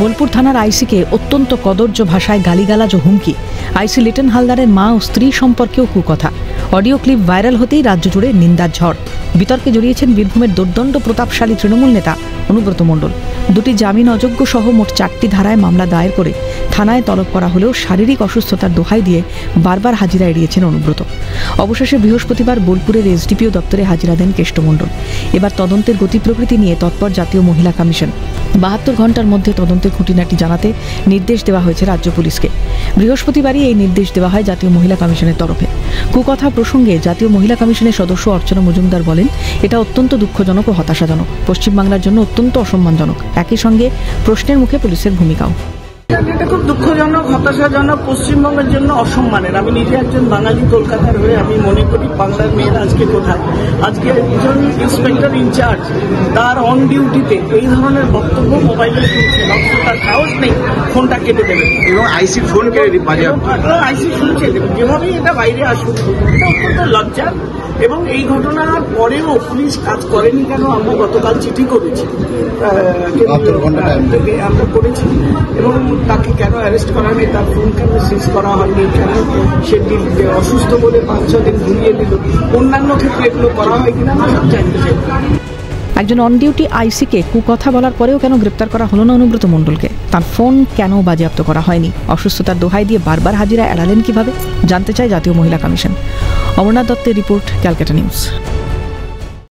বোলপুর থানার আইসিকে অত্যন্ত কদর্য ভাষায় গালিগালাজ ও হুমকি। আইসি লিটন হালদারের মা ও স্ত্রী সম্পর্কেও কুকথা। অডিও ক্লিপ ভাইরাল হতেই রাজ্য জুড়ে নিন্দার ঝড়। বিতর্কে জড়িয়েছেন বীরভূমের দুর্দণ্ড প্রতাপশালী তৃণমূল নেতা অনুব্রত মণ্ডল। দুটি জামিন অযোগ্য সহ মোট 4টি ধারায় মামলা দায়ের করে থানায় তলব করা হলেও শারীরিক অসুস্থতার দোহাই দিয়ে বারবার হাজিরা এড়িয়েছেন অনুব্রত। অবশেষে বৃহস্পতিবার বোলপুরের এসডিপিও দপ্তরে হাজিরা দেন কেষ্টমণ্ডল। এবার তদন্তের গতি প্রকৃতি নিয়ে তৎপর জাতীয় মহিলা কমিশন। 72 ঘন্টার মধ্যে তদন্তের খুঁটিনাটি জানাতে নির্দেশ দেওয়া হয়েছে রাজ্য পুলিশকে। বৃহস্পতিবারই এই নির্দেশ দেওয়া হয় জাতীয় মহিলা কমিশনের তরফে। কুকথা প্রসঙ্গে জাতীয় মহিলা কমিশনের সদস্য অর্চনা মজুমদার বলেন, এটা অত্যন্ত দুঃখজনক ও হতাশাজনক, পশ্চিমবাংলার জন্য অত্যন্ত অসম্মানজনক। একই সঙ্গে প্রশ্নের মুখে পুলিশের ভূমিকাও। এটা খুব দুঃখজনক, হতাশাজনক, পশ্চিমবঙ্গের জন্য অসম্মানের। আমি নিজে একজন বাঙালি, কলকাতার হয়ে আমি মনে করি বাংলার মেয়েরা আজকে কোথায়। আজকে একজন ইন্সপেক্টর ইনচার্জ তার অন ডিউটিতে এই ধরনের বক্তব্য মোবাইলে শুনছে, অথচ তার সাহস নেই ফোনটা কেটে দেবে এবং আইসি ফোন কেটে আইসি শুনছে দেবে। যেভাবেই এটা বাইরে আসুক, এটা অত্যন্ত লজ্জার। এবং এই ঘটনার পরেও পুলিশ কাজ করেনি কেন? আমরা গতকাল চিঠি করেছি, আমরা করেছি, এবং তাকে কেন অ্যারেস্ট করা হয়নি, তার ফোন কেন সিজ করা হয়নি, কেন সে অসুস্থ বলে 5-6 দিন ঘুরিয়ে দিল, অন্যান্য ক্ষেত্রে এগুলো করা হয় কিনা আমরা সব জানতে চাই। একজন অন ডিউটি আইসিকে কুকথা বলার পরেও কেন গ্রেপ্তার করা হলো না অনুব্রত মণ্ডলকে? তার ফোন কেন বাজেয়াপ্ত করা হয়নি? অসুস্থতার দোহাই দিয়ে বারবার হাজিরা এড়ালেন কিভাবে? জানতে চায় জাতীয় মহিলা কমিশন। অমরনাথ দত্তের রিপোর্ট, ক্যালকাটা নিউজ।